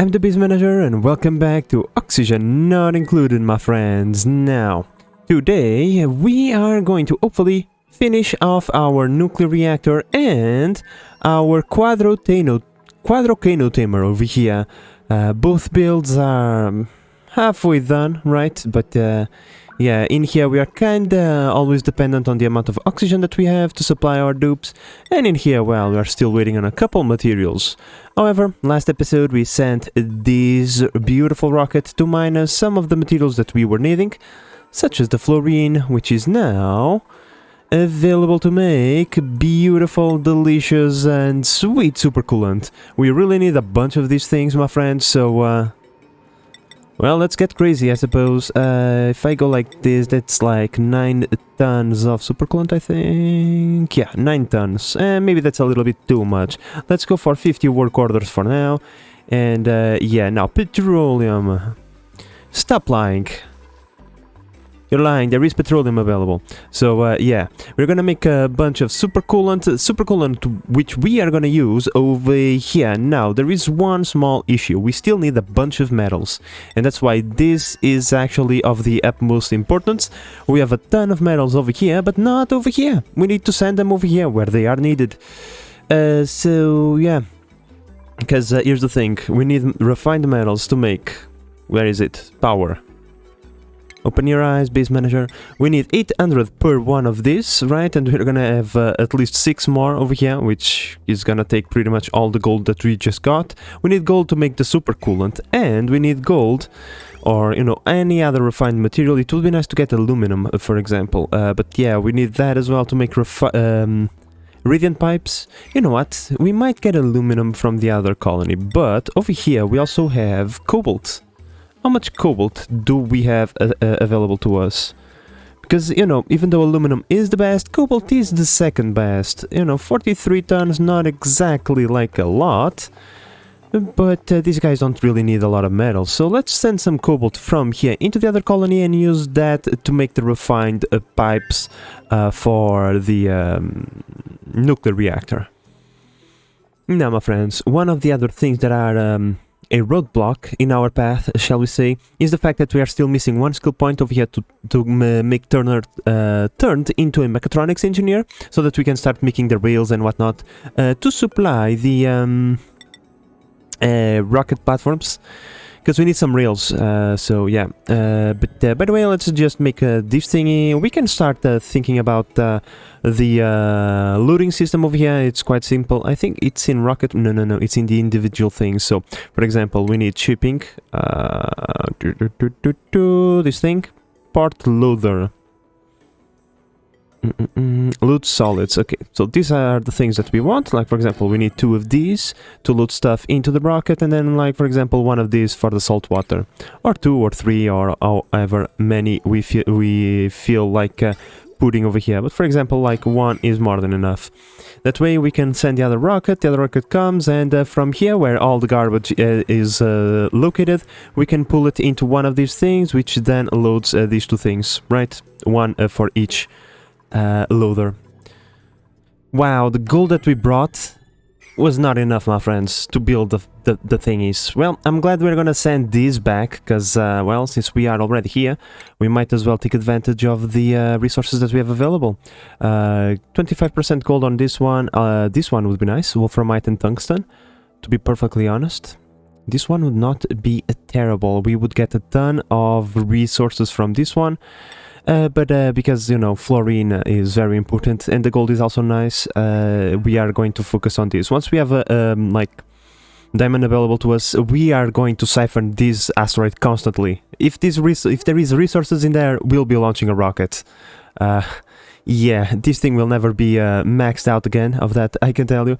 I'm the Biz Manager and welcome back to Oxygen Not Included, my friends. Now, today we are going to hopefully finish off our nuclear reactor and our quadrocano tamer over here. Both builds are halfway done, right? But yeah, in here we are kinda always dependent on the amount of oxygen that we have to supply our dupes, and in here, well, we are still waiting on a couple materials. However, last episode we sent this beautiful rocket to mine some of the materials that we were needing, such as the fluorine, which is now available to make beautiful, delicious and sweet supercoolant. We really need a bunch of these things, my friends, so well, let's get crazy, I suppose. If I go like this, that's like 9 tons of supercoolant, I think. Yeah, 9 tons. Maybe that's a little bit too much. Let's go for 50 work orders for now. And yeah, now petroleum. Stop lying. You're lying, there is petroleum available. So yeah, we're gonna make a bunch of supercoolant which we are gonna use over here. Now, there is one small issue. We still need a bunch of metals, and that's why this is actually of the utmost importance. We have a ton of metals over here, but not over here. We need to send them over here where they are needed. So yeah, because here's the thing. We need refined metals to make, where is it? Power. Open your eyes, Base Manager. We need 800 per one of this, right? And we're gonna have at least 6 more over here, which is gonna take pretty much all the gold that we just got. We need gold to make the supercoolant, and we need gold, or, you know, any other refined material. It would be nice to get aluminum, for example. But yeah, we need that as well to make radiant pipes. You know what? We might get aluminum from the other colony, but over here we also have cobalt. How much cobalt do we have available to us? Because, you know, even though aluminum is the best, cobalt is the second best. You know, 43 tons, not exactly like a lot, but these guys don't really need a lot of metal. So let's send some cobalt from here into the other colony and use that to make the refined pipes for the nuclear reactor. Now, my friends, one of the other things that are a roadblock in our path, shall we say, is the fact that we are still missing one skill point over here to make Turner turned into a mechatronics engineer, so that we can start making the rails and whatnot to supply the rocket platforms, because we need some rails. So yeah, but by the way, let's just make this thingy. We can start thinking about the looting system over here. It's quite simple. I think it's in rocket. No, it's in the individual things. So, for example, we need shipping. This thing, part loader. Loot solids. Okay, so these are the things that we want. Like, for example, we need 2 of these to load stuff into the rocket, and then, like, for example, 1 of these for the salt water, or 2 or 3, or however many we feel like putting over here. But for example, like 1 is more than enough. That way we can send the other rocket comes, and from here where all the garbage is located, we can pull it into one of these things, which then loads these 2 things, right? 1 for each loader. Wow, the gold that we brought was not enough, my friends, to build the thingies. Well, I'm glad we're gonna send these back, because, well, since we are already here, we might as well take advantage of the resources that we have available. 25% gold on this one. This one would be nice, wolframite and tungsten, to be perfectly honest. This one would not be terrible. We would get a ton of resources from this one. But because, you know, fluorine is very important and the gold is also nice, we are going to focus on this. Once we have like diamond available to us, we are going to siphon this asteroid constantly. If there is resources in there, we'll be launching a rocket. Yeah, this thing will never be maxed out again, of that I can tell you.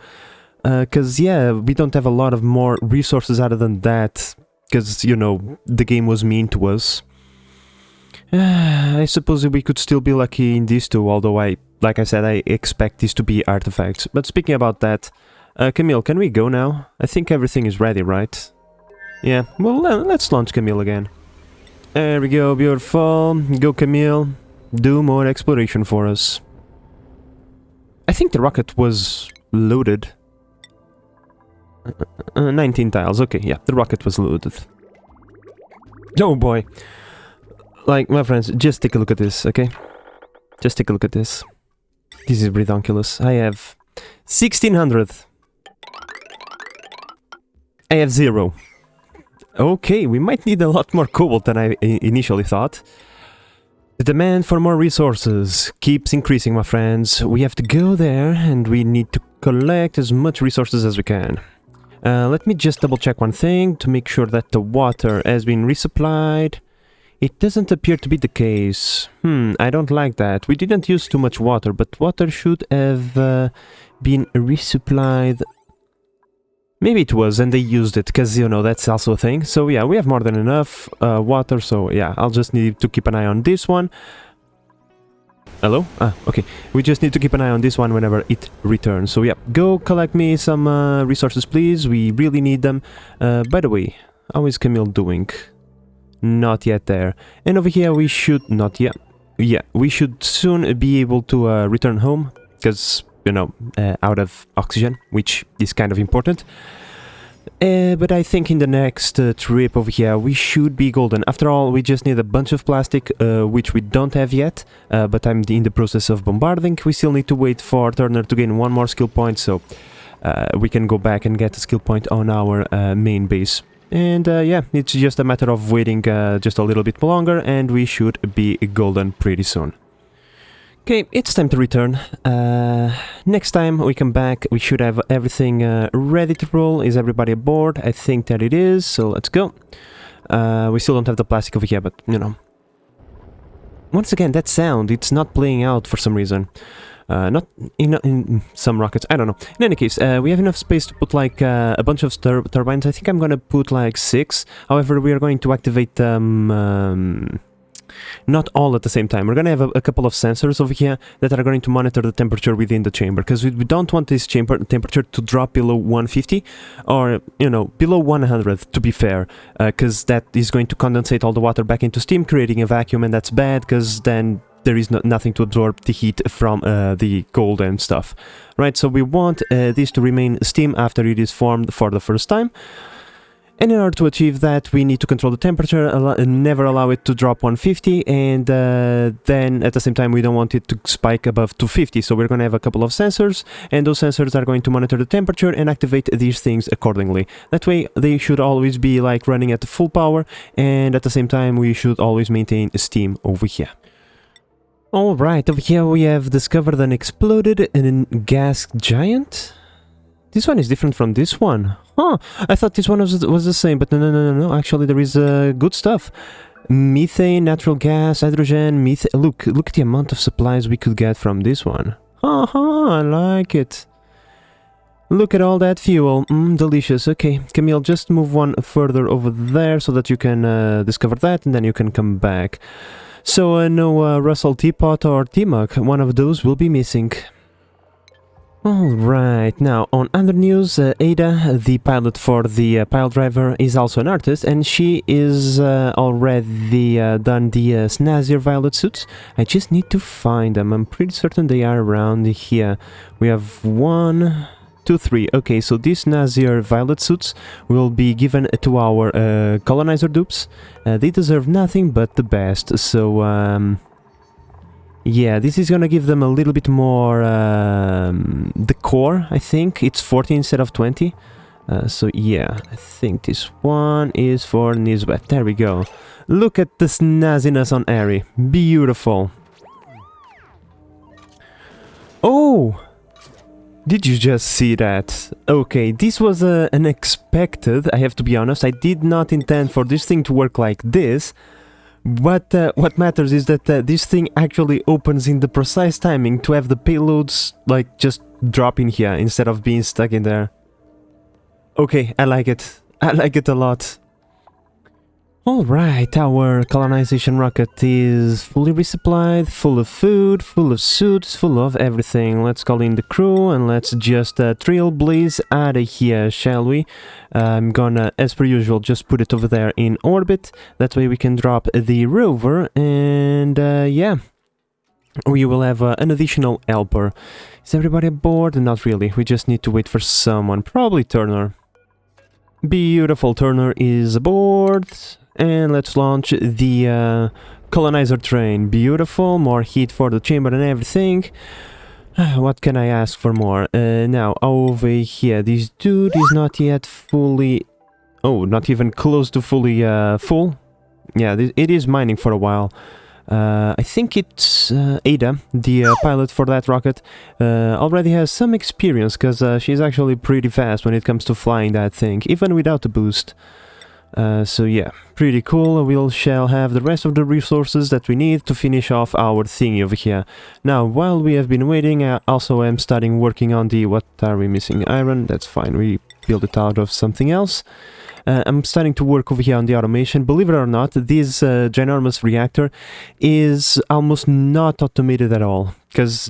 Because, yeah, we don't have a lot of more resources other than that, because, you know, the game was mean to us. I suppose we could still be lucky in these 2, although like I said, I expect these to be artifacts. But speaking about that, Camille, can we go now? I think everything is ready, right? Yeah, well, let's launch Camille again. There we go, beautiful. Go, Camille. Do more exploration for us. I think the rocket was loaded. 19 tiles, okay, yeah, the rocket was loaded. Oh boy. Like, my friends, just take a look at this, okay? Just take a look at this. This is ridiculous. I have 1600. I have 0. Okay, we might need a lot more cobalt than I initially thought. The demand for more resources keeps increasing, my friends. We have to go there and we need to collect as much resources as we can. Let me just double check one thing to make sure that the water has been resupplied. It doesn't appear to be the case. I don't like that. We didn't use too much water, but water should have been resupplied. Maybe it was and they used it, because, you know, that's also a thing. So yeah, we have more than enough water, so yeah, I'll just need to keep an eye on this one. Hello? Ah, okay. We just need to keep an eye on this one whenever it returns. So yeah, go collect me some resources, please. We really need them. By the way, how is Camille doing? Not yet there. And over here we should... Not yet. Yeah, we should soon be able to return home, because, you know, out of oxygen, which is kind of important. But I think in the next trip over here we should be golden. After all, we just need a bunch of plastic, which we don't have yet, but I'm in the process of bombarding. We still need to wait for Turner to gain one more skill point, so we can go back and get a skill point on our main base. And yeah, it's just a matter of waiting just a little bit longer and we should be golden pretty soon. Okay, it's time to return. Next time we come back, we should have everything ready to roll. Is everybody aboard? I think that it is, so let's go. We still don't have the plastic over here, but, you know. Once again, that sound, it's not playing out for some reason. Not in some rockets, I don't know. In any case, we have enough space to put like a bunch of turbines. I think I'm gonna put like 6. However, we are going to activate them... not all at the same time. We're going to have a couple of sensors over here that are going to monitor the temperature within the chamber, because we don't want this chamber temperature to drop below 150 or, you know, below 100 to be fair, because that is going to condensate all the water back into steam, creating a vacuum, and that's bad because then there is nothing to absorb the heat from the gold and stuff, right? So we want this to remain steam after it is formed for the first time. And in order to achieve that, we need to control the temperature, never allow it to drop 150, and then at the same time we don't want it to spike above 250, so we're going to have a couple of sensors, and those sensors are going to monitor the temperature and activate these things accordingly. That way they should always be like running at full power, and at the same time we should always maintain steam over here. Alright, over here we have discovered an exploded gas giant. This one is different from this one. Huh, I thought this one was the same, but no. Actually, there is good stuff. Methane, natural gas, hydrogen, methane. Look at the amount of supplies we could get from this one. I like it. Look at all that fuel. Delicious. Okay, Camille, just move one further over there so that you can discover that, and then you can come back. So, no Russell Teapot or T-Mug. One of those will be missing. Alright, now on other news, Ada, the pilot for the pile driver, is also an artist, and she is already done the snazzier violet suits. I just need to find them. I'm pretty certain they are around here. We have 1, 2, 3. Okay, so these snazzier violet suits will be given to our colonizer dupes. They deserve nothing but the best, so... yeah, this is gonna give them a little bit more decor, I think. It's 40 instead of 20. So yeah, I think this one is for Nisbet. There we go. Look at the snazziness on Ari. Beautiful. Oh! Did you just see that? Okay, this was unexpected, I have to be honest. I did not intend for this thing to work like this. But what matters is that this thing actually opens in the precise timing to have the payloads like just drop in here instead of being stuck in there. Okay, I like it. I like it a lot. Alright, our colonization rocket is fully resupplied, full of food, full of suits, full of everything. Let's call in the crew and let's just trailblaze out of here, shall we? I'm gonna, as per usual, just put it over there in orbit. That way we can drop the rover and yeah, we will have an additional helper. Is everybody aboard? Not really, we just need to wait for someone, probably Turner. Beautiful, Turner is aboard. And let's launch the colonizer train. Beautiful, more heat for the chamber and everything. What can I ask for more? Now, over here, this dude is not yet fully... Oh, not even close to fully full. Yeah, it is mining for a while. I think it's Ada, the pilot for that rocket, already has some experience, because she's actually pretty fast when it comes to flying that thing, even without the boost. So yeah, pretty cool. We shall have the rest of the resources that we need to finish off our thingy over here. Now, while we have been waiting, I also am starting working on the... What are we missing? Iron? That's fine, we build it out of something else. I'm starting to work over here on the automation. Believe it or not, this ginormous reactor is almost not automated at all, because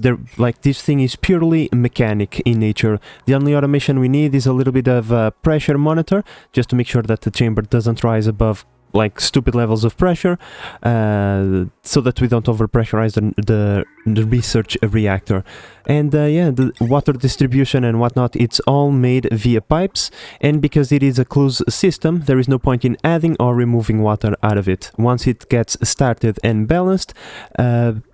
this thing is purely mechanic in nature. The only automation we need is a little bit of a pressure monitor, just to make sure that the chamber doesn't rise above like stupid levels of pressure, so that we don't overpressurize the research reactor. And yeah, the water distribution and whatnot, it's all made via pipes, and because it is a closed system, there is no point in adding or removing water out of it. Once it gets started and balanced,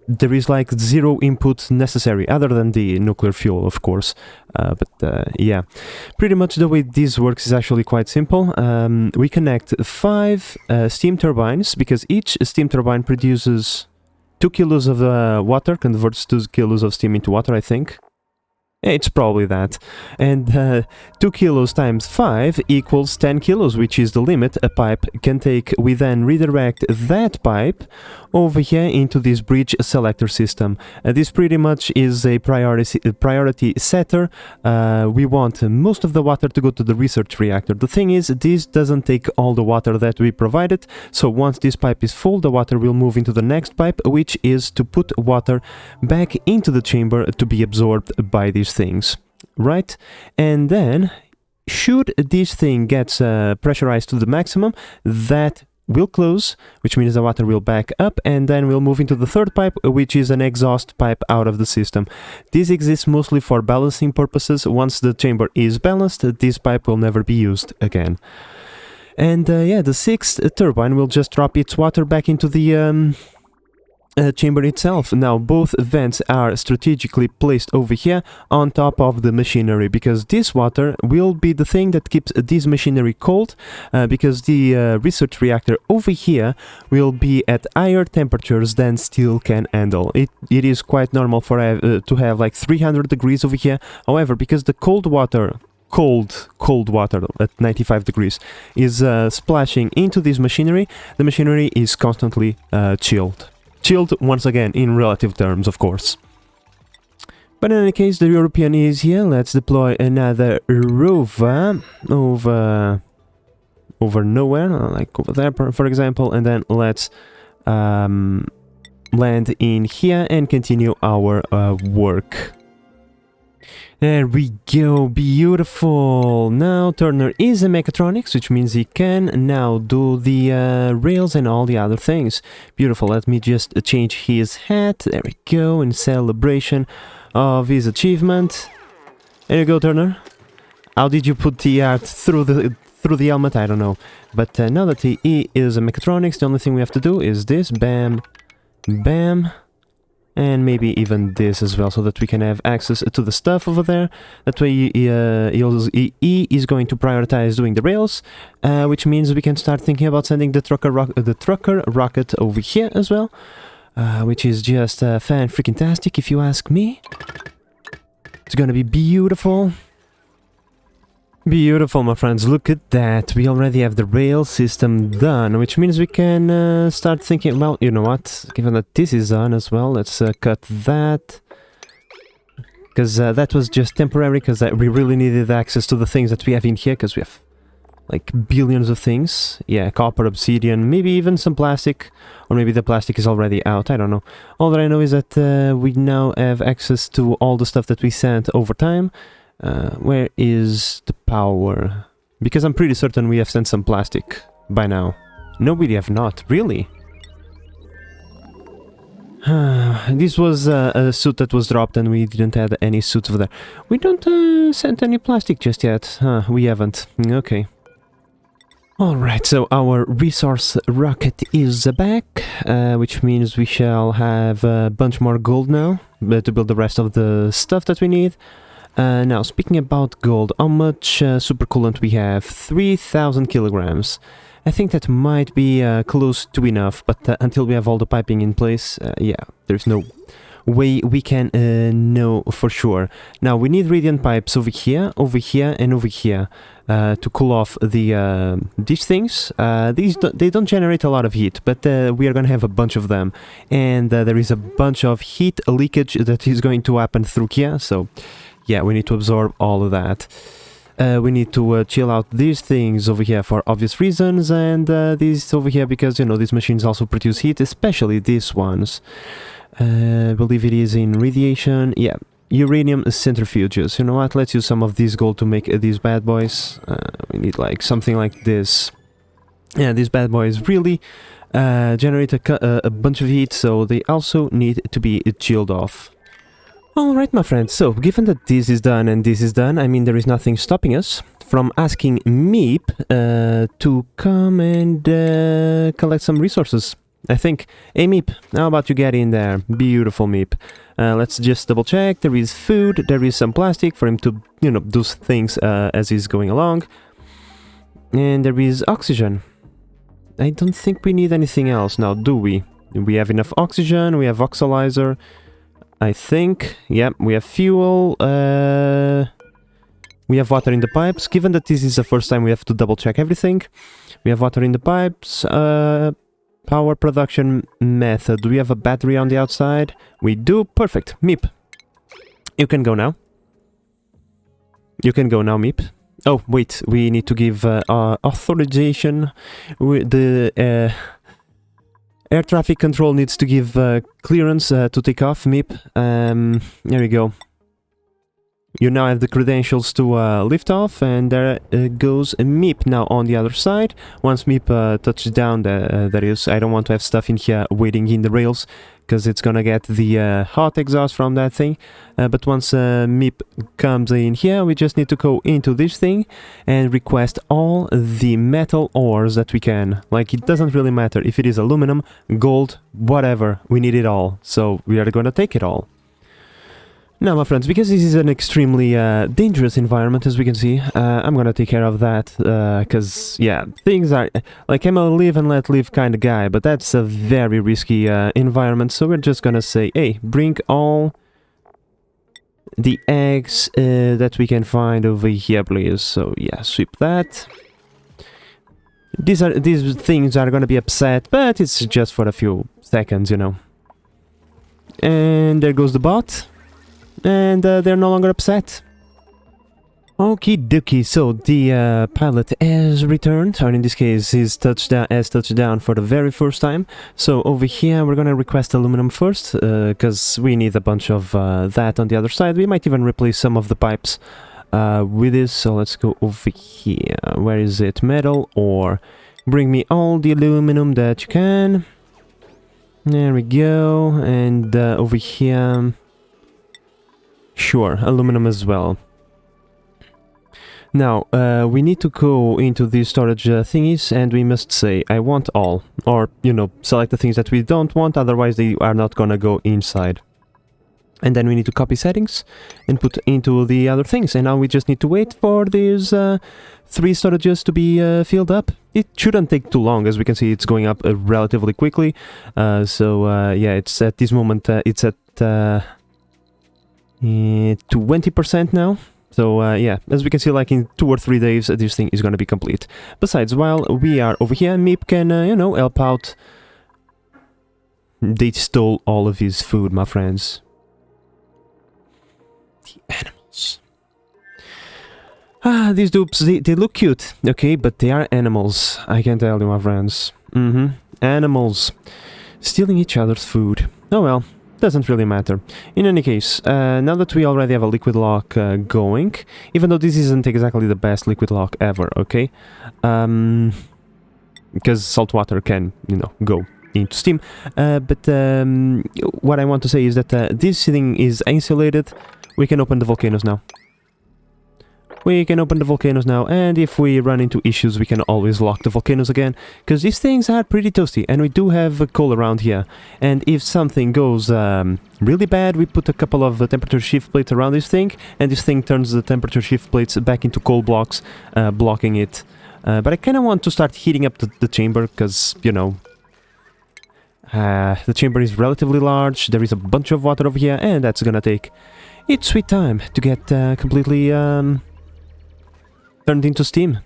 there is like zero input necessary, other than the nuclear fuel, of course. But yeah, pretty much the way this works is actually quite simple. We connect 5 steam turbines, because each steam turbine produces 2 kilos of water, converts 2 kilos of steam into water, I think. It's probably that. And 2 kilos times 5 equals 10 kilos, which is the limit a pipe can take. We then redirect that pipe over here into this bridge selector system. This pretty much is a priority setter. We want most of the water to go to the research reactor. The thing is, this doesn't take all the water that we provided, so once this pipe is full, the water will move into the next pipe, which is to put water back into the chamber to be absorbed by these things, right? And then, should this thing gets pressurized to the maximum, that will close, which means the water will back up, and then we'll move into the third pipe, which is an exhaust pipe out of the system. This exists mostly for balancing purposes. Once the chamber is balanced, this pipe will never be used again. And yeah, the 6th turbine will just drop its water back into the chamber itself. Now, both vents are strategically placed over here on top of the machinery, because this water will be the thing that keeps this machinery cold, because the research reactor over here will be at higher temperatures than steel can handle. It is quite normal for to have like 300 degrees over here. However, because the cold water at 95 degrees is splashing into this machinery, the machinery is constantly chilled. Chilled, once again, in relative terms, of course. But in any case, the European is here. Let's deploy another rover over nowhere, like over there, for example, and then let's land in here and continue our work. There we go, beautiful. Now Turner is a mechatronics, which means he can now do the rails and all the other things. Beautiful, let me just change his hat. There we go, in celebration of his achievement. There you go, Turner. How did you put the art through the helmet? I don't know. But now that he is a mechatronics, the only thing we have to do is this. Bam, bam. And maybe even this as well, so that we can have access to the stuff over there. That way he is going to prioritize doing the rails, which means we can start thinking about sending the trucker rocket over here as well, which is just fan-freaking-tastic if you ask me. It's gonna be beautiful. Beautiful, my friends, look at that. We already have the rail system done, which means we can start thinking, well, you know what, given that this is done as well, let's cut that. Because that was just temporary, because we really needed access to the things that we have in here, because we have like billions of things. Yeah, copper, obsidian, maybe even some plastic, or maybe the plastic is already out, I don't know. All that I know is that we now have access to all the stuff that we sent over time. Where is the power? Because I'm pretty certain we have sent some plastic by now. No, we have not, really. This was a suit that was dropped and we didn't have any suits over there. We don't send any plastic just yet. We haven't. Okay. Alright, so our resource rocket is back, which means we shall have a bunch more gold now to build the rest of the stuff that we need. Now, speaking about gold, how much super coolant we have? 3,000 kilograms. I think that might be close to enough, but until we have all the piping in place, yeah, there's no way we can know for sure. Now, we need radiant pipes over here, and over here to cool off the these things. They don't generate a lot of heat, but we are going to have a bunch of them. And there is a bunch of heat leakage that is going to happen through here, so yeah, we need to absorb all of that. We need to chill out these things over here for obvious reasons, and these over here because, you know, these machines also produce heat, especially these ones. I believe it is in radiation. Yeah, uranium centrifuges. You know what? Let's use some of this gold to make these bad boys. We need like something like this. Yeah, these bad boys really generate a bunch of heat, so they also need to be chilled off. Alright, my friends, so given that this is done and this is done, I mean, there is nothing stopping us from asking Meep to come and collect some resources. I think. Hey Meep, how about you get in there? Beautiful Meep. Let's just double check. There is food, there is some plastic for him to, you know, do things as he's going along. And there is oxygen. I don't think we need anything else now, do we? We have enough oxygen, we have oxalizer. I think. Yep, we have fuel. We have water in the pipes. Given that this is the first time, we have to double check everything. We have water in the pipes. Power production method. Do we have a battery on the outside? We do. Perfect. Meep. You can go now. You can go now, Meep. Oh, wait. We need to give authorization. The air traffic control needs to give clearance to take off, Meep. There we go. You now have the credentials to lift off, and there goes Meep now on the other side. Once Meep touches down, that is, I don't want to have stuff in here waiting in the rails, because it's gonna get the hot exhaust from that thing. But once Meep comes in here, we just need to go into this thing and request all the metal ores that we can. Like, it doesn't really matter if it is aluminum, gold, whatever, we need it all. So we are gonna take it all. Now, my friends, because this is an extremely dangerous environment, as we can see, I'm gonna take care of that, because, yeah, things are... Like, I'm a live and let live kind of guy, but that's a very risky environment, so we're just gonna say, hey, bring all the eggs that we can find over here, please. So, yeah, sweep that. These things are gonna be upset, but it's just for a few seconds, you know. And there goes the bot. And they're no longer upset. Okie dokie, so the pilot has returned, or in this case, has touched down for the very first time. So over here, we're gonna request aluminum first, because we need a bunch of that on the other side. We might even replace some of the pipes with this, so let's go over here. Where is it? Metal, or bring me all the aluminum that you can. There we go, and over here... Sure, aluminum as well. Now, we need to go into these storage thingies, and we must say, I want all. Or, you know, select the things that we don't want, otherwise they are not gonna go inside. And then we need to copy settings and put into the other things. And now we just need to wait for these 3 storages to be filled up. It shouldn't take too long, as we can see it's going up relatively quickly. Yeah, it's at this moment, it's at... 20% now. So yeah, as we can see, like in 2 or 3 days, this thing is going to be complete. Besides, while we are over here, Meep can, you know, help out. They stole all of his food, my friends. The animals. Ah, these dupes, they look cute, okay, but they are animals. I can tell you, my friends. Animals. Stealing each other's food. Oh well. Doesn't really matter. In any case, now that we already have a liquid lock going, even though this isn't exactly the best liquid lock ever, okay? Because salt water can, you know, go into steam. But what I want to say is that this thing is insulated. We can open the volcanoes now. We can open the volcanoes now, and if we run into issues, we can always lock the volcanoes again, because these things are pretty toasty, and we do have coal around here. And if something goes really bad, we put a couple of temperature shift plates around this thing, and this thing turns the temperature shift plates back into coal blocks, blocking it. But I kind of want to start heating up the chamber, because, you know, the chamber is relatively large, there is a bunch of water over here, and that's gonna take its sweet time to get completely turned into steam.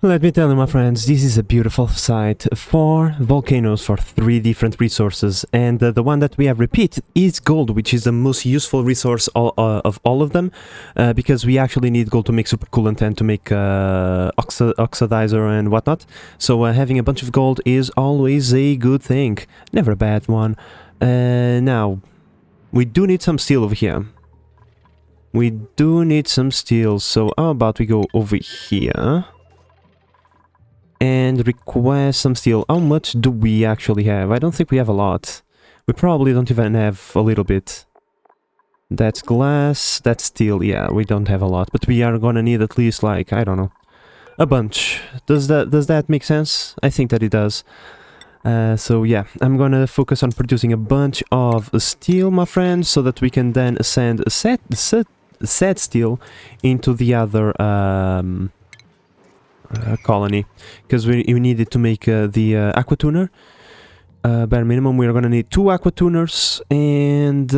Let me tell you, my friends, this is a beautiful site. 4 volcanoes for 3 different resources, and the one that we have repeat is gold, which is the most useful resource of all of them, because we actually need gold to make supercoolant and to make oxidizer and whatnot. So having a bunch of gold is always a good thing, never a bad one. Now, we do need some steel over here. We do need some steel, so how about we go over here and request some steel. How much do we actually have? I don't think we have a lot. We probably don't even have a little bit. That's glass, that's steel. Yeah, we don't have a lot, but we are gonna need at least, like, I don't know, a bunch. Does that make sense? I think that it does. So yeah, I'm gonna focus on producing a bunch of steel, my friends, so that we can then send set steel into the other colony, because we need it to make the aqua tuner. Bare minimum, we're gonna need 2 aqua tuners, and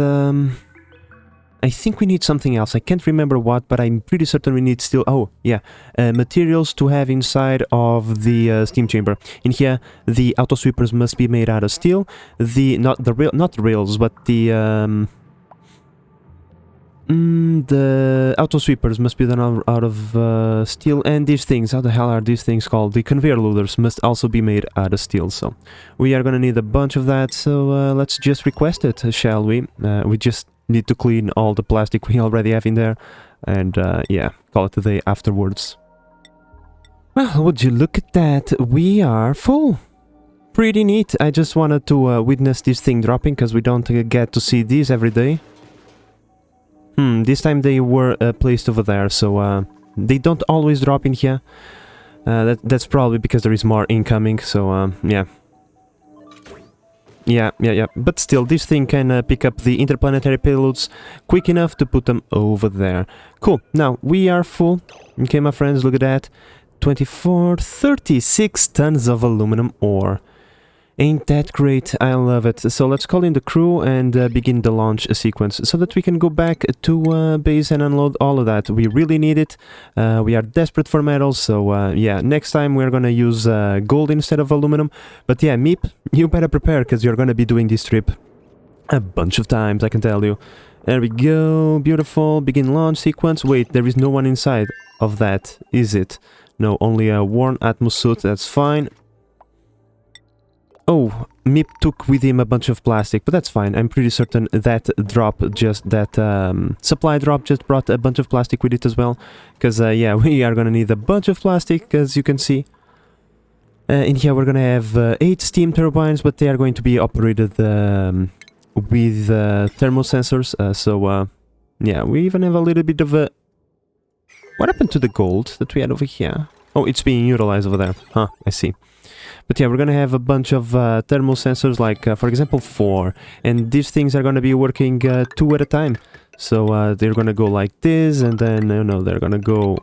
I think we need something else. I can't remember what, but I'm pretty certain we need steel. Oh yeah, materials to have inside of the steam chamber. In here, the auto sweepers must be made out of steel. Not the rails, but the auto sweepers must be done out of steel, and these things, how the hell are these things called? The conveyor loaders must also be made out of steel, so we are gonna need a bunch of that, so let's just request it, shall we? We just need to clean all the plastic we already have in there, and yeah, call it a day afterwards. Well, would you look at that, we are full! Pretty neat. I just wanted to witness this thing dropping, because we don't get to see these every day. This time they were placed over there, so they don't always drop in here. That's probably because there is more incoming, so yeah. Yeah. But still, this thing can pick up the interplanetary payloads quick enough to put them over there. Cool. Now, we are full. Okay, my friends, look at that. 36 tons of aluminum ore. Ain't that great? I love it. So let's call in the crew and begin the launch sequence so that we can go back to base and unload all of that. We really need it. We are desperate for metals, so yeah, next time we're gonna use gold instead of aluminum. But yeah, Meep, you better prepare, because you're gonna be doing this trip a bunch of times, I can tell you. There we go, beautiful. Begin launch sequence. Wait, there is no one inside of that, is it? No, only a worn Atmos suit, that's fine. Oh, Meep took with him a bunch of plastic, but that's fine. I'm pretty certain that supply drop just brought a bunch of plastic with it as well. Because, yeah, we are gonna need a bunch of plastic, as you can see. In here we're gonna have 8 steam turbines, but they are going to be operated with thermal sensors. So, yeah, we even have a little bit of a... What happened to the gold that we had over here? Oh, it's being utilized over there. Huh, I see. But yeah, we're gonna have a bunch of thermal sensors, like, for example, 4. And these things are gonna be working 2 at a time. So they're gonna go like this, and then, no, they're gonna go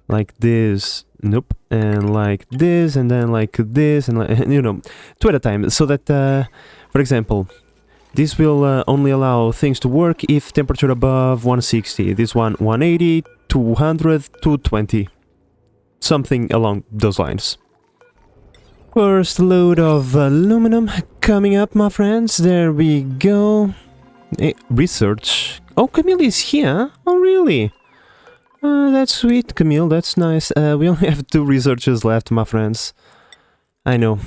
like this. Nope. And like this, and then like this, and, like, you know, 2 at a time. So that, for example, this will only allow things to work if temperature above 160. This one, 180, 200, 220. Something along those lines. First load of aluminum coming up, my friends. There we go. Research. Oh, Camille is here? Oh, really? That's sweet, Camille. That's nice. We only have 2 researchers left, my friends. I know.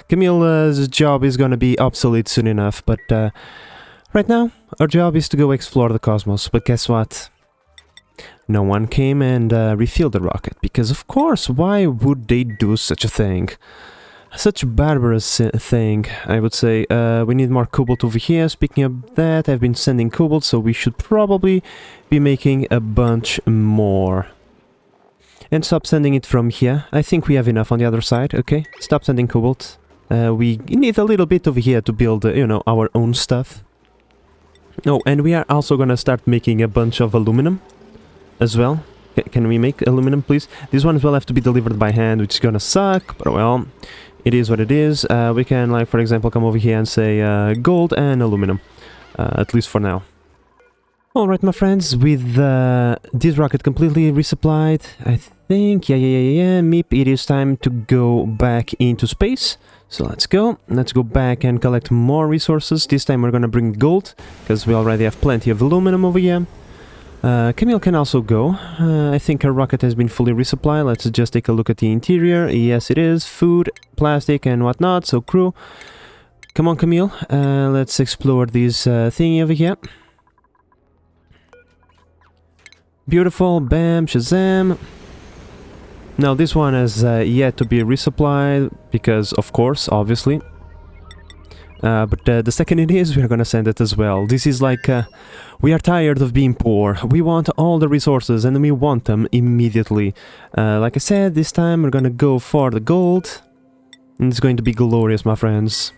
Camille's job is gonna be obsolete soon enough, but right now, our job is to go explore the cosmos. But guess what? No one came and refilled the rocket, because of course, why would they do such a thing? Such a barbarous thing, I would say. We need more cobalt over here. Speaking of that, I've been sending cobalt, so we should probably be making a bunch more. And stop sending it from here. I think we have enough on the other side, okay? Stop sending cobalt. We need a little bit over here to build, you know, our own stuff. Oh, and we are also gonna start making a bunch of aluminum as well. Can we make aluminum, please? This one will have to be delivered by hand, which is gonna suck, but well, it is what it is. We can, like, for example, come over here and say gold and aluminum, at least for now. Alright, my friends, with this rocket completely resupplied, I think, yeah, Meep, it is time to go back into space. So let's go back and collect more resources. This time we're gonna bring gold, because we already have plenty of aluminum over here. Camille can also go. I think our rocket has been fully resupplied. Let's just take a look at the interior. Yes, it is. Food, plastic, and whatnot. So, crew, come on, Camille. Let's explore this thingy over here. Beautiful. Bam, shazam. Now, this one has yet to be resupplied, because, of course, obviously. But the second it is, we're gonna send it as well. This is like, we are tired of being poor. We want all the resources and we want them immediately. Like I said, this time we're gonna go for the gold. And it's going to be glorious, my friends.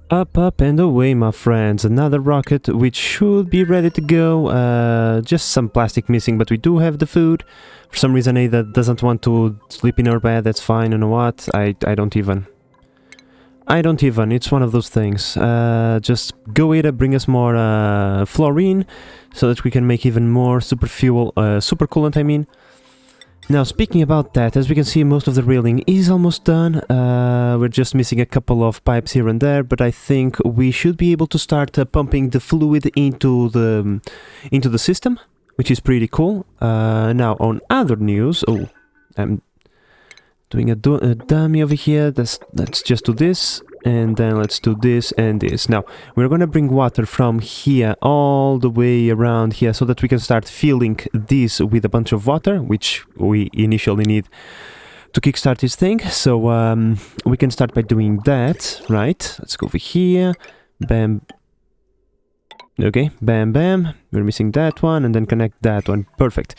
Up, up and away, my friends. Another rocket which should be ready to go. Just some plastic missing, but we do have the food. For some reason, Ada doesn't want to sleep in her bed. That's fine, you know what? I don't even. It's one of those things. Just go Ada, bring us more fluorine, so that we can make even more super coolant, I mean. Now, speaking about that, as we can see, most of the railing is almost done. We're just missing a couple of pipes here and there, but I think we should be able to start pumping the fluid into the system, which is pretty cool. Now, on other news, oh, I'm doing a dummy over here. Let's just do this, and then let's do this and this. Now, we're gonna bring water from here all the way around here so that we can start filling this with a bunch of water, which we initially need to kickstart this thing. So we can start by doing that, right? Let's go over here. Bam. Okay, bam, bam. We're missing that one, and then connect that one. Perfect.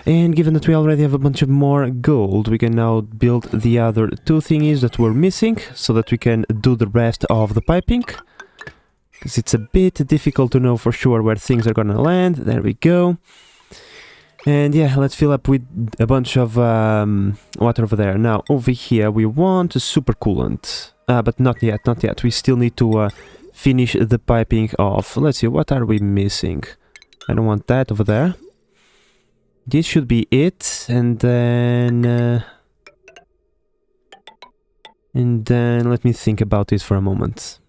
And given that we already have a bunch of more gold, we can now build the other two thingies that were missing, so that we can do the rest of the piping. Because it's a bit difficult to know for sure where things are gonna land. There we go. And yeah, let's fill up with a bunch of water over there. Now, over here, we want a super coolant. But not yet. We still need to finish the piping off. Let's see, what are we missing? I don't want that over there. This should be it, and then let me think about this for a moment.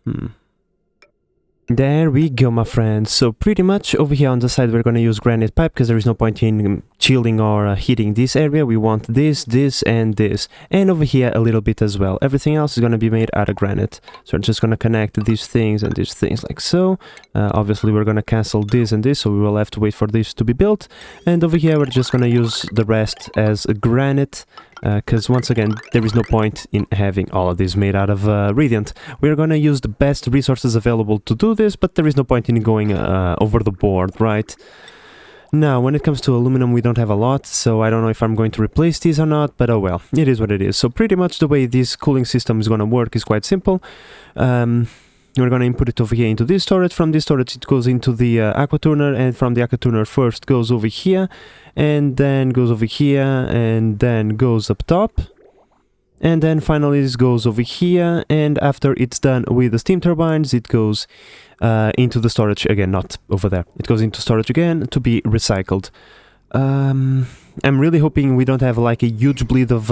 There we go, my friends. So pretty much over here on the side we're gonna use granite pipe, because there is no point in chilling or heating this area. We want this, this, and this. And over here a little bit as well. Everything else is gonna be made out of granite. So we're just gonna connect these things and these things like so. Obviously we're gonna cancel this and this, so we will have to wait for this to be built. And over here we're just gonna use the rest as granite. Because once again, there is no point in having all of this made out of Radiant. We're gonna use the best resources available to do this, but there is no point in going over the board, right? Now, when it comes to aluminum, we don't have a lot, so I don't know if I'm going to replace these or not, but oh well, it is what it is. So pretty much the way this cooling system is gonna work is quite simple. We're gonna input it over here into this storage. From this storage it goes into the aqua tuner, and from the aqua tuner first goes over here, and then goes over here, and then goes up top, and then finally this goes over here, and after it's done with the steam turbines it goes into the storage again, not over there. It goes into storage again to be recycled. I'm really hoping we don't have like a huge bleed of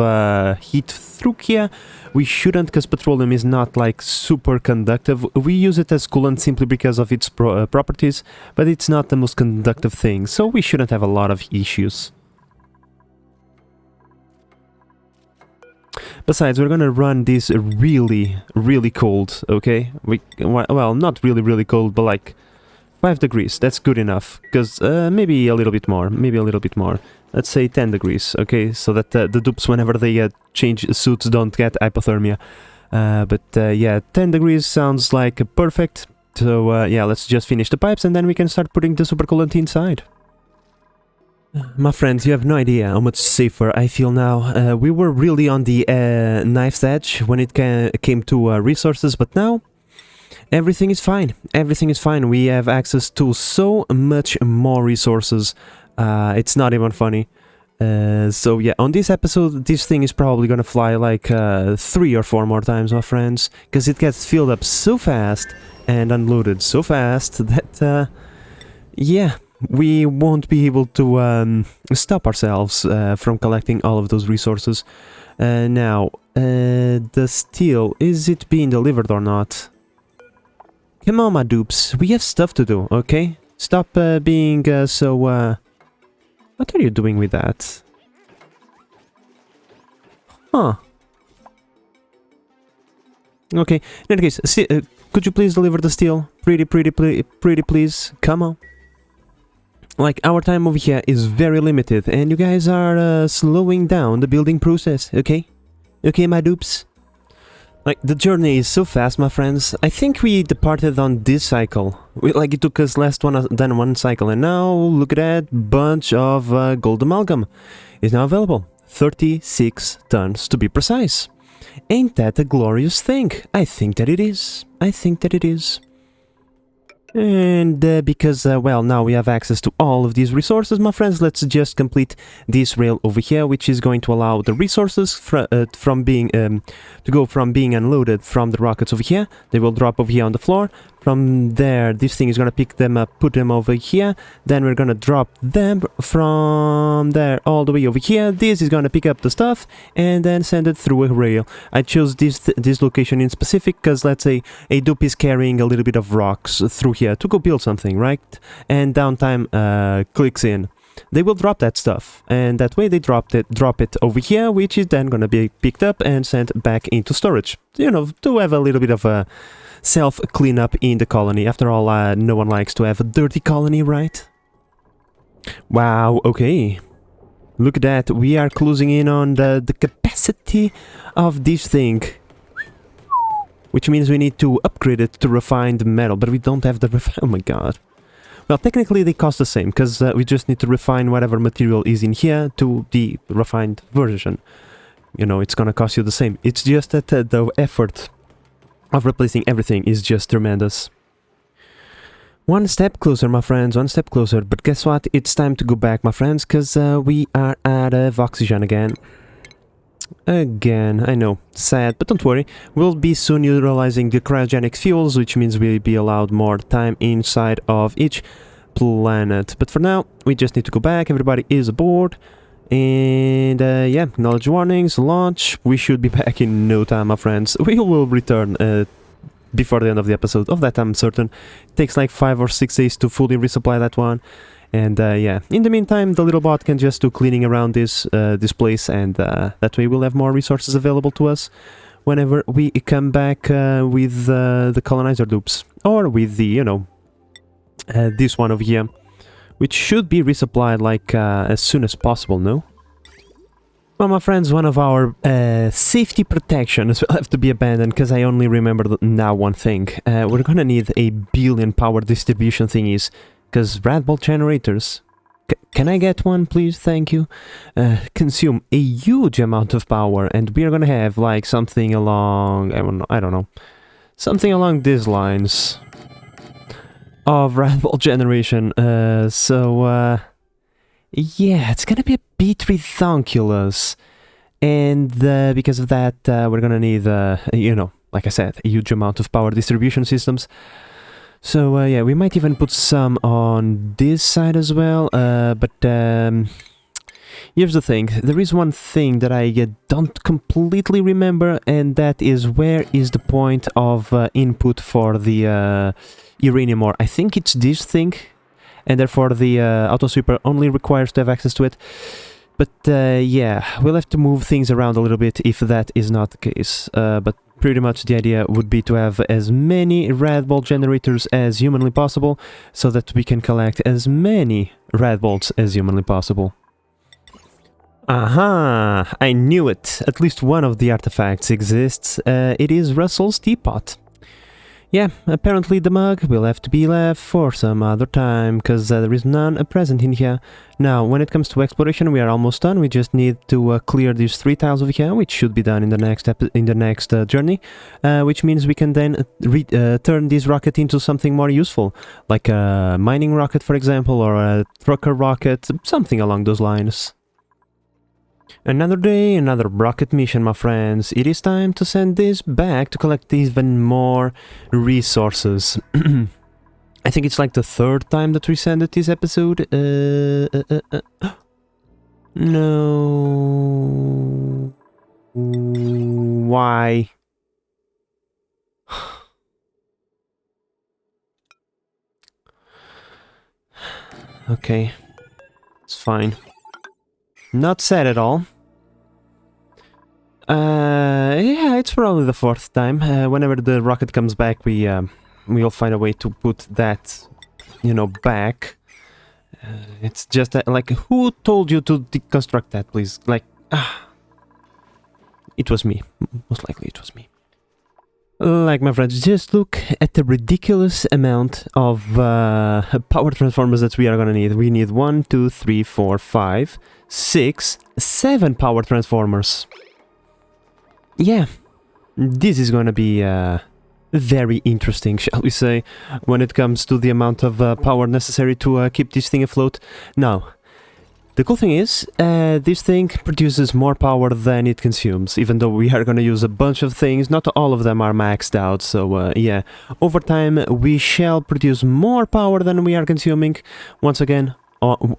heat through here. We shouldn't, because petroleum is not like super conductive. We use it as coolant simply because of its properties, but it's not the most conductive thing, so we shouldn't have a lot of issues. Besides, we're gonna run this really, really cold, okay? Well, not really, really cold, but like 5 degrees, that's good enough, because maybe a little bit more, let's say 10 degrees, okay? So that the dupes, whenever they change suits, don't get hypothermia. Yeah, 10 degrees sounds like perfect. So yeah, let's just finish the pipes and then we can start putting the supercoolant inside. My friends, you have no idea how much safer I feel now. We were really on the knife's edge when it came to resources, but now everything is fine. Everything is fine. We have access to so much more resources. It's not even funny. So yeah, on this episode, this thing is probably gonna fly like 3 or 4 more times, my friends, because it gets filled up so fast and unloaded so fast that, yeah, we won't be able to stop ourselves from collecting all of those resources. Now, the steel, is it being delivered or not? Come on, my dupes, we have stuff to do, okay? Stop being so... What are you doing with that? Huh. Okay, in any case, could you please deliver the steel? Pretty please, come on. Like, our time over here is very limited, and you guys are slowing down the building process, okay? Okay, my dupes? Like, the journey is so fast, my friends. I think we departed on this cycle. Like, it took us less than one cycle, and now, look at that bunch of gold amalgam. Is now available. 36 tons, to be precise. Ain't that a glorious thing? I think that it is. I think that it is. And because, well, now we have access to all of these resources, my friends, let's just complete this rail over here, which is going to allow the resources from being, to go from being unloaded from the rockets over here. They will drop over here on the floor. From there, this thing is going to pick them up, put them over here. Then we're going to drop them from there all the way over here. This is going to pick up the stuff and then send it through a rail. I chose this location in specific because, let's say, a dupe is carrying a little bit of rocks through here to go build something, right? And downtime clicks in. They will drop that stuff, and that way they drop it over here, which is then going to be picked up and sent back into storage. You know, to have a little bit of a self-cleanup in the colony. After all, no one likes to have a dirty colony, right? Wow, okay. Look at that, we are closing in on the capacity of this thing. Which means we need to upgrade it to refined metal, but we don't have the oh my god. Well, technically they cost the same, because we just need to refine whatever material is in here to the refined version. You know, it's gonna cost you the same. It's just that the effort of replacing everything is just tremendous. One step closer, my friends, one step closer. But guess what? It's time to go back, my friends, because we are out of oxygen again. Again, I know, sad, but don't worry. We'll be soon utilizing the cryogenic fuels, which means we'll be allowed more time inside of each planet. But for now, we just need to go back. Everybody is aboard. And yeah, acknowledge warnings, launch. We should be back in no time, my friends. We will return before the end of the episode. Of that, I'm certain. It takes like 5 or 6 days to fully resupply that one. And yeah, in the meantime, the little bot can just do cleaning around this place, and that way we'll have more resources available to us whenever we come back with the colonizer dupes, or with the, you know, this one over here, which should be resupplied like as soon as possible, no? Well, my friends, one of our safety protections will have to be abandoned, because I only remember now one thing. We're gonna need a billion power distribution thingies. Because Red Bull generators, can I get one, please? Thank you. Consume a huge amount of power, and we are gonna have like something along, I don't know, something along these lines of Red Bull generation. So yeah, it's gonna be a bit redonkulous, and because of that, we're gonna need, you know, like I said, a huge amount of power distribution systems. So yeah, we might even put some on this side as well, but here's the thing. There is one thing that I don't completely remember, and that is, where is the point of input for the uranium ore? I think it's this thing, and therefore the autosweeper only requires to have access to it. But yeah, we'll have to move things around a little bit if that is not the case. But pretty much the idea would be to have as many Red Bolt generators as humanly possible, so that we can collect as many Red Bolts as humanly possible. Aha! I knew it! At least one of the artifacts exists. It is Russell's teapot. Yeah, apparently the mug will have to be left for some other time, because there is none present in here. Now, when it comes to exploration, we are almost done. We just need to clear these 3 tiles over here, which should be done in the next journey, which means we can then turn this rocket into something more useful, like a mining rocket, for example, or a trucker rocket, something along those lines. Another day, another rocket mission, my friends. It is time to send this back to collect even more resources. I think it's like the 3rd time that we send it this episode. No. Why? Okay. It's fine. Not sad at all. Yeah, it's probably the 4th time. Whenever the rocket comes back, we'll find a way to put that, you know, back. It's just like, who told you to deconstruct that, please? Like, it was me. Most likely it was me. Like, my friends, just look at the ridiculous amount of power transformers that we are gonna need. We need 1, 2, 3, 4, 5, 6, 7 power transformers. Yeah, this is gonna be very interesting, shall we say, when it comes to the amount of power necessary to keep this thing afloat. Now, the cool thing is, this thing produces more power than it consumes, even though we are gonna use a bunch of things. Not all of them are maxed out, so yeah, over time we shall produce more power than we are consuming. Once again,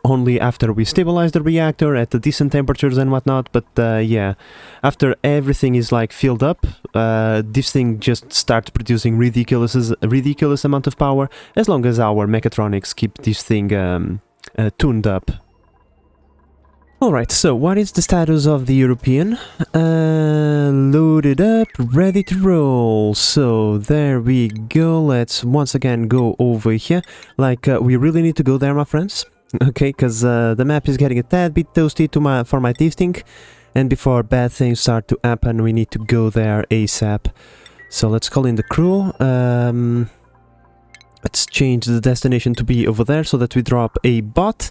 only after we stabilize the reactor at the decent temperatures and whatnot, but yeah, after everything is like filled up, this thing just starts producing ridiculous amount of power, as long as our mechatronics keep this thing tuned up. Alright, so what is the status of the European? Loaded up, ready to roll. So there we go. Let's once again go over here. Like, we really need to go there, my friends. Okay, because the map is getting a tad bit toasty for my tasting, and before bad things start to happen, we need to go there ASAP. So let's call in the crew. Let's change the destination to be over there so that we drop a bot.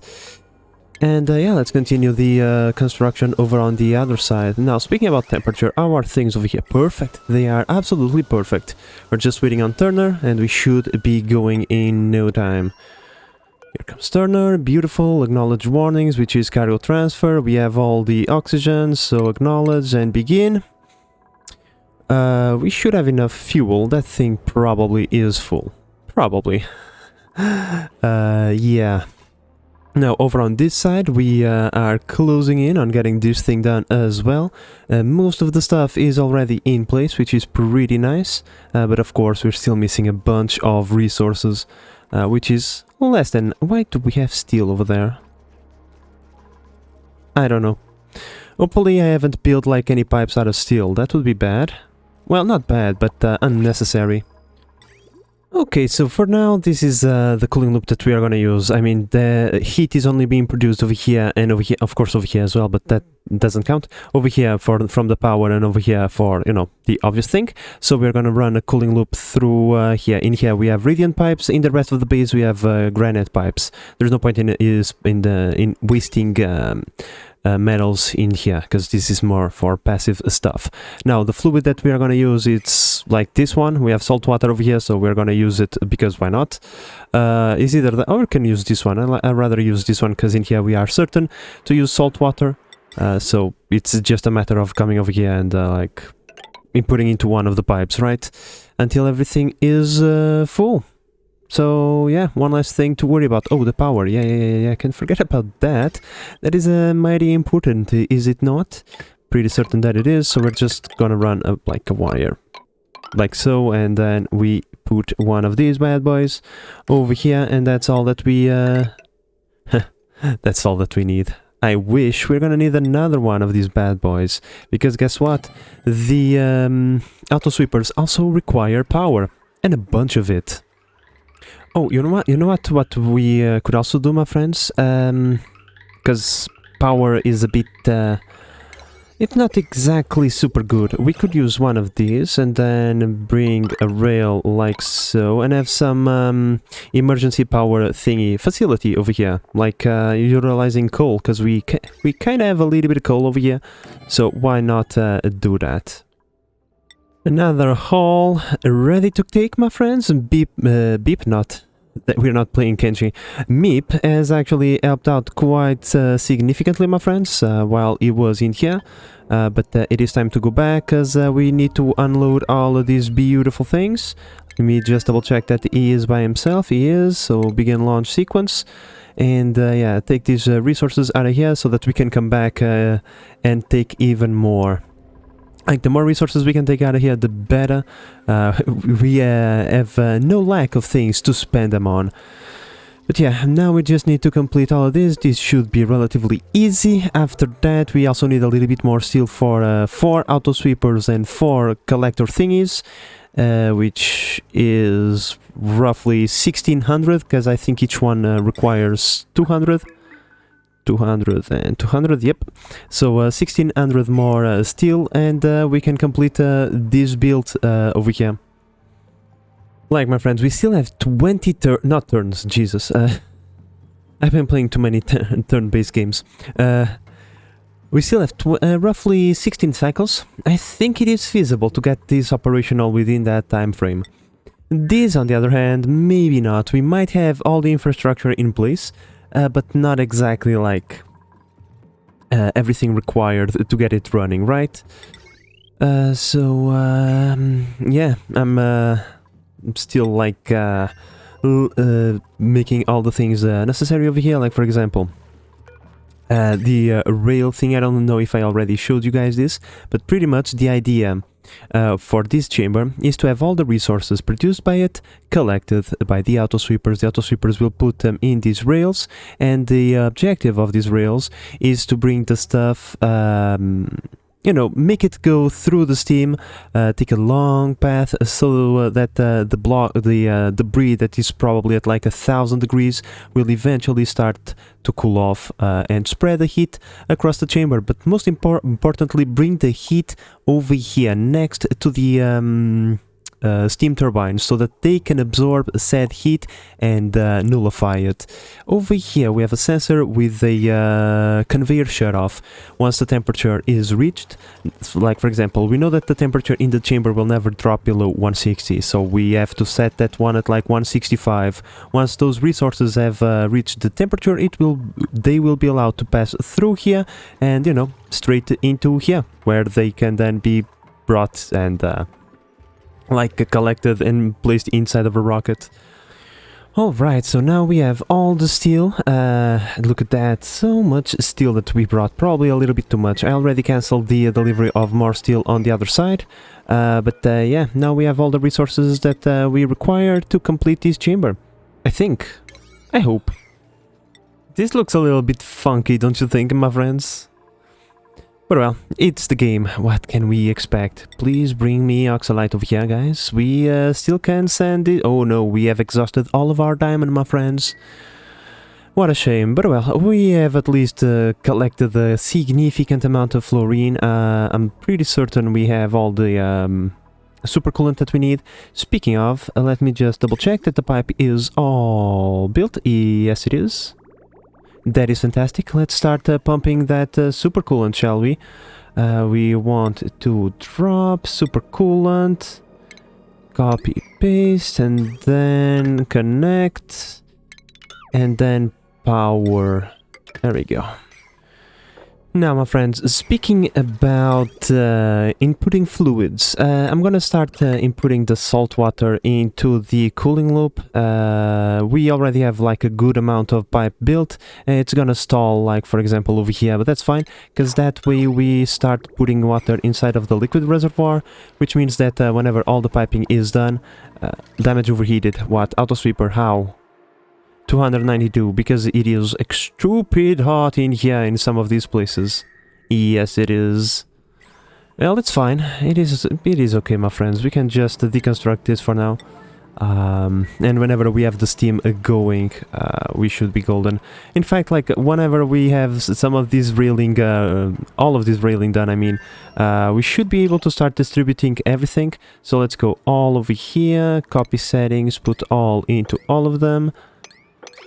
And yeah, let's continue the construction over on the other side. Now, speaking about temperature, how are things over here? Perfect. They are absolutely perfect. We're just waiting on Turner, and we should be going in no time. Here comes Turner, beautiful, acknowledge warnings, which is cargo transfer. We have all the oxygen, so acknowledge and begin. We should have enough fuel. That thing probably is full. Probably. Yeah. Now, over on this side, we are closing in on getting this thing done as well. Most of the stuff is already in place, which is pretty nice. But of course, we're still missing a bunch of resources, which is less than... Why do we have steel over there? I don't know. Hopefully I haven't built like any pipes out of steel. That would be bad. Well, not bad, but unnecessary. Okay, so for now, this is the cooling loop that we are going to use. I mean, the heat is only being produced over here and over here, of course over here as well, but that doesn't count. Over here from the power and over here for, you know, the obvious thing. So we're going to run a cooling loop through here. In here we have radiant pipes, in the rest of the base we have granite pipes. There's no point in wasting metals in here, because this is more for passive stuff. Now, the fluid that we are going to use, it's like this one. We have salt water over here, so we're going to use it because why not? Is either that, or we can use this one. I'd rather use this one because in here we are certain to use salt water. So it's just a matter of coming over here and like inputting into one of the pipes, right? Until everything is full. So yeah, one last thing to worry about. Oh, the power. Yeah. Can't forget about that. That is mighty important, is it not? Pretty certain that it is. So we're just gonna run like a wire, like so, and then we put one of these bad boys over here, and that's all that we that's all that we need. I wish we're gonna need another one of these bad boys, because guess what? The auto sweepers also require power, and a bunch of it. Oh, you know what? What we could also do, my friends? Because power is a bit... it's not exactly super good. We could use one of these and then bring a rail like so and have some emergency power thingy facility over here, like utilizing coal, because we kind of have a little bit of coal over here, so why not do that? Another haul ready to take, my friends. Beep, not that we're not playing Kenji. Meep has actually helped out quite significantly, my friends, while he was in here. But it is time to go back, because we need to unload all of these beautiful things. Let me just double check that he is by himself. He is, so begin launch sequence. And yeah, take these resources out of here so that we can come back and take even more. Like, the more resources we can take out of here, the better. We have no lack of things to spend them on. But yeah, now we just need to complete all of this. This should be relatively easy. After that, we also need a little bit more steel for 4 auto sweepers and 4 collector thingies, which is roughly 1600, because I think each one requires 200. 200 and 200, yep. So 1600 more steel, and we can complete this build over here. Like, my friends, we still have 20 not turns, Jesus. I've been playing too many turn-based games. We still have roughly 16 cycles. I think it is feasible to get this operational within that time frame. This, on the other hand, maybe not. We might have all the infrastructure in place, but not exactly like everything required to get it running, right? Yeah, I'm still like making all the things necessary over here, like for example the rail thing. I don't know if I already showed you guys this, but pretty much the idea for this chamber is to have all the resources produced by it collected by the auto sweepers. The auto sweepers will put them in these rails, and the objective of these rails is to bring the stuff, you know, make it go through the steam, take a long path, so that the debris that is probably at like 1000 degrees will eventually start to cool off and spread the heat across the chamber. But most importantly, bring the heat over here next to the steam turbines, so that they can absorb said heat and nullify it. Over here we have a sensor with a conveyor shut off once the temperature is reached. Like for example, we know that the temperature in the chamber will never drop below 160, so we have to set that one at like 165. Once those resources have reached the temperature, they will be allowed to pass through here and, you know, straight into here, where they can then be brought and like collected and placed inside of a rocket. Alright, so now we have all the steel. Look at that, so much steel that we brought, probably a little bit too much. I already cancelled the delivery of more steel on the other side, but yeah, now we have all the resources that we require to complete this chamber. I think. I hope. This looks a little bit funky, don't you think, my friends? But well, it's the game. What can we expect? Please bring me oxalite over here, guys. We still can send it. Oh no, we have exhausted all of our diamond, my friends. What a shame. But well, we have at least collected a significant amount of fluorine. I'm pretty certain we have all the super coolant that we need. Speaking of, let me just double check that the pipe is all built. Yes, it is. That is fantastic. Let's start pumping that super coolant, shall we? We want to drop super coolant, copy, paste, and then connect, and then power. There we go. Now, my friends, speaking about inputting fluids, I'm gonna start inputting the salt water into the cooling loop. We already have like a good amount of pipe built. It's gonna stall, like for example over here, but that's fine, because that way we start putting water inside of the liquid reservoir, which means that whenever all the piping is done, damage overheated. What? Auto sweeper, how? 292, because it is stupid hot in here in some of these places. Yes, it is. Well, it's fine. It is okay, my friends. We can just deconstruct this for now. And whenever we have the steam going, we should be golden. In fact, like whenever we have some of this railing, all of this railing done, I mean, we should be able to start distributing everything. So let's go all over here, copy settings, put all into all of them.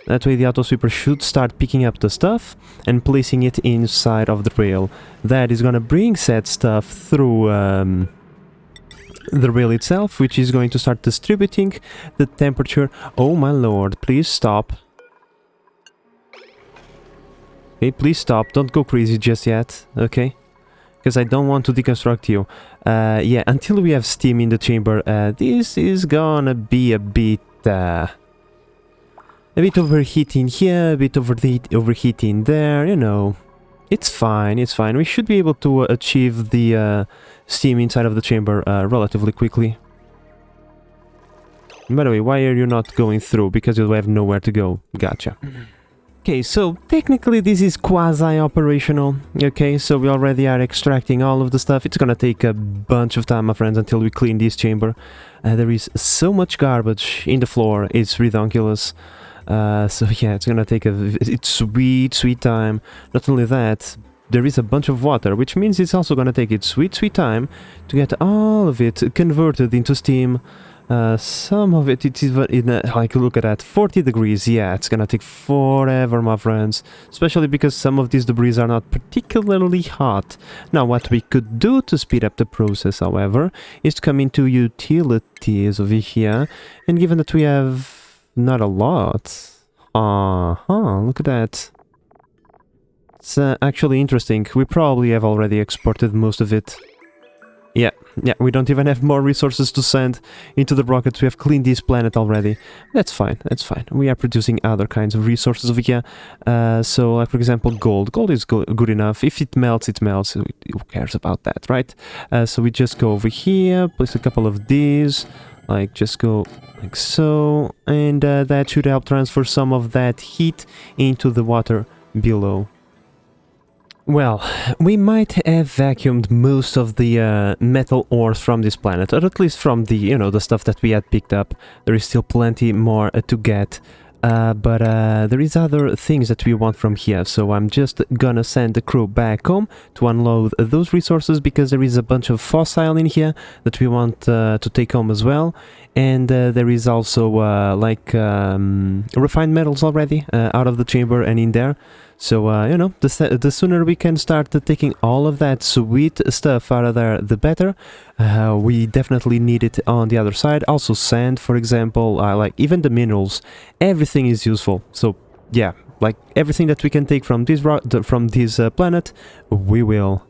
That way the auto sweeper should start picking up the stuff and placing it inside of the rail. That is gonna bring said stuff through the rail itself, which is going to start distributing the temperature. Oh my lord, please stop. Okay, please stop, don't go crazy just yet, okay? Because I don't want to deconstruct you. Yeah, until we have steam in the chamber, this is gonna be a bit overheating here, a bit overheating there, you know. It's fine, it's fine. We should be able to achieve the steam inside of the chamber relatively quickly. By the way, why are you not going through? Because you have nowhere to go. Gotcha. Okay, so technically this is quasi-operational. Okay, so we already are extracting all of the stuff. It's gonna take a bunch of time, my friends, until we clean this chamber. There is so much garbage in the floor, it's ridiculous. So yeah, it's gonna take it's sweet time. Not only that, there is a bunch of water, which means it's also gonna take its sweet time to get all of it converted into steam. Some of it, it's even like, look at that, 40 degrees. Yeah, it's gonna take forever, my friends, especially because some of these debris are not particularly hot. Now, what we could do to speed up the process, however, is to come into utilities over here, and given that we have not a lot. Look at that. It's actually interesting. We probably have already exported most of it. Yeah, we don't even have more resources to send into the rockets. We have cleaned this planet already. That's fine, that's fine. We are producing other kinds of resources over here. So, like, for example, gold. Gold is good enough. If it melts, it melts. Who cares about that, right? So we just go over here, place a couple of these. Like, just go like so, and that should help transfer some of that heat into the water below. Well, we might have vacuumed most of the metal ores from this planet, or at least from the, you know, the stuff that we had picked up. There is still plenty more to get. But there is other things that we want from here, so I'm just gonna send the crew back home to unload those resources, because there is a bunch of fossil in here that we want to take home as well, and there is also refined metals already out of the chamber and in there. So, you know, the sooner we can start taking all of that sweet stuff out of there, the better. We definitely need it on the other side. Also sand, for example, like even the minerals, everything is useful. So, yeah, like everything that we can take from this planet, we will.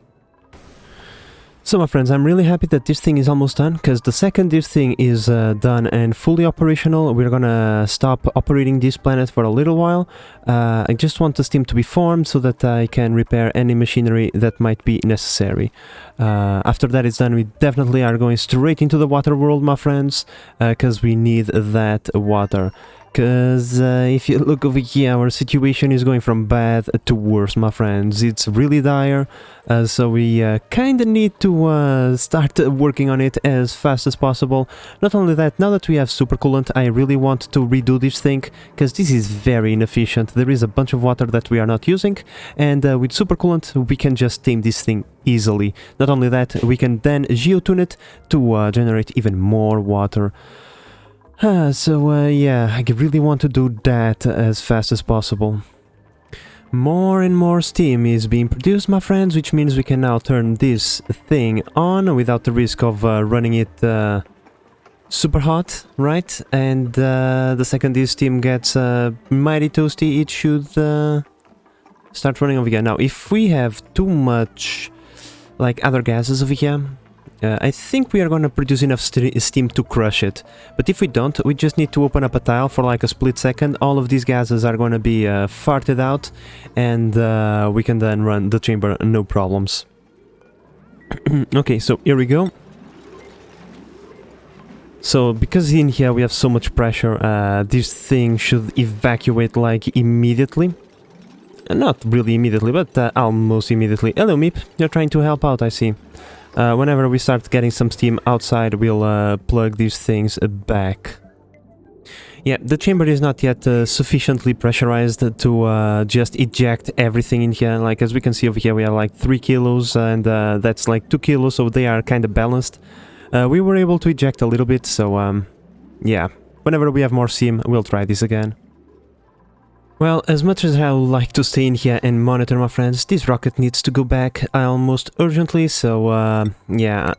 So, my friends, I'm really happy that this thing is almost done, because the second this thing is done and fully operational, we're gonna stop operating this planet for a little while. I just want the steam to be formed so that I can repair any machinery that might be necessary. After that is done, we definitely are going straight into the water world, my friends, because we need that water. Because if you look over here, our situation is going from bad to worse, my friends. It's really dire, so we kind of need to start working on it as fast as possible. Not only that, now that we have supercoolant, I really want to redo this thing, because this is very inefficient. There is a bunch of water that we are not using, and with supercoolant we can just tame this thing easily. Not only that, we can then geotune it to generate even more water. Yeah, I really want to do that as fast as possible. More and more steam is being produced, my friends, which means we can now turn this thing on without the risk of running it super hot, right? And the second this steam gets mighty toasty, it should start running over here. Now, if we have too much, like, other gases over here, I think we are going to produce enough steam to crush it. But if we don't, we just need to open up a tile for like a split second. All of these gases are going to be farted out, and we can then run the chamber, no problems. Okay, so here we go. So, because in here we have so much pressure, this thing should evacuate like immediately. Not really immediately, but almost immediately. Hello, Meep. You're trying to help out, I see. Whenever we start getting some steam outside, we'll plug these things back. Yeah, the chamber is not yet sufficiently pressurized to just eject everything in here. Like, as we can see over here, we are like 3 kilos, and that's like 2 kilos, so they are kind of balanced. We were able to eject a little bit, so yeah. Whenever we have more steam, we'll try this again. Well, as much as I would like to stay in here and monitor my friends, this rocket needs to go back almost urgently, so yeah.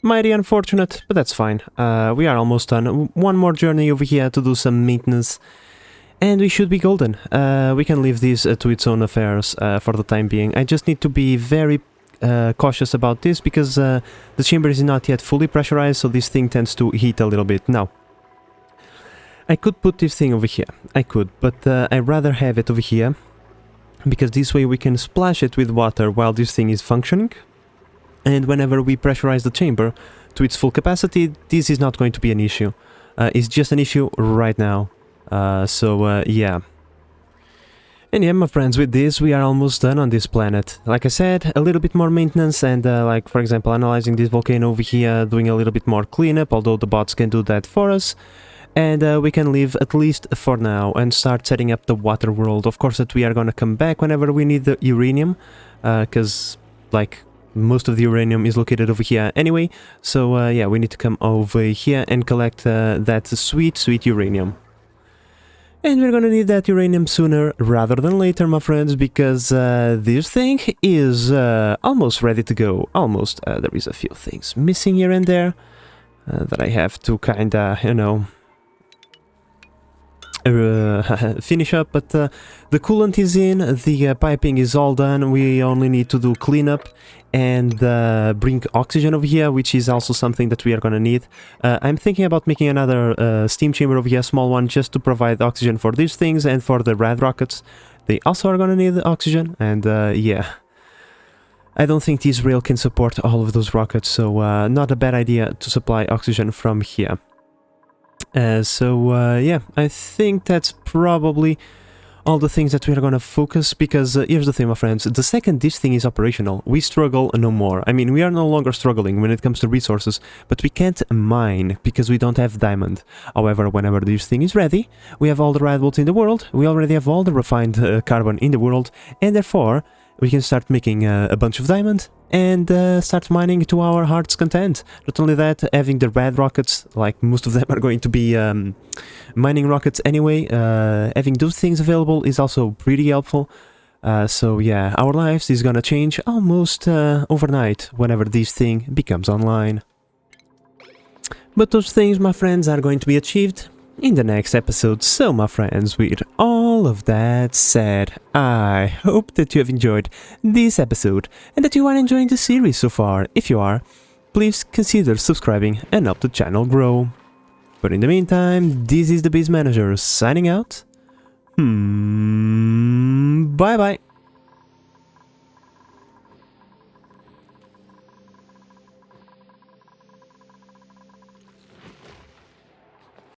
Mighty unfortunate, but that's fine. We are almost done. One more journey over here to do some maintenance, and we should be golden. We can leave this to its own affairs for the time being. I just need to be very cautious about this, because the chamber is not yet fully pressurized, so this thing tends to heat a little bit. Now, I could put this thing over here. I could, but I'd rather have it over here, because this way we can splash it with water while this thing is functioning. And whenever we pressurize the chamber to its full capacity, this is not going to be an issue. It's just an issue right now. Yeah. And yeah, my friends, with this, we are almost done on this planet. Like I said, a little bit more maintenance and, like, for example, analyzing this volcano over here, doing a little bit more cleanup, although the bots can do that for us. And we can leave at least for now and start setting up the water world. Of course, that we are gonna come back whenever we need the uranium, because, like, most of the uranium is located over here anyway, so yeah, we need to come over here and collect that sweet uranium. And we're gonna need that uranium sooner rather than later, my friends, because this thing is almost ready to go. Almost. There is a few things missing here and there that I have to kinda, you know, finish up, but the coolant is in, the piping is all done. We only need to do cleanup and bring oxygen over here, which is also something that we are gonna need. I'm thinking about making another steam chamber over here, a small one, just to provide oxygen for these things and for the rad rockets. They also are gonna need oxygen, and yeah. I don't think this rail can support all of those rockets, so not a bad idea to supply oxygen from here. Yeah, I think that's probably all the things that we are gonna focus, because here's the thing, my friends, the second this thing is operational, we struggle no more. I mean, we are no longer struggling when it comes to resources, but we can't mine because we don't have diamond. However, whenever this thing is ready, we have all the rad bolts in the world, we already have all the refined carbon in the world, and therefore we can start making a bunch of diamond and start mining to our heart's content. Not only that, having the rad rockets, like most of them are going to be mining rockets anyway, having those things available is also pretty helpful. So yeah, our lives is gonna change almost overnight whenever this thing becomes online. But those things, my friends, are going to be achieved in the next episode. So, my friends, with all of that said, I hope that you have enjoyed this episode and that you are enjoying the series so far. If you are, please consider subscribing and help the channel grow. But in the meantime, this is the Biz Manager signing out. Bye bye.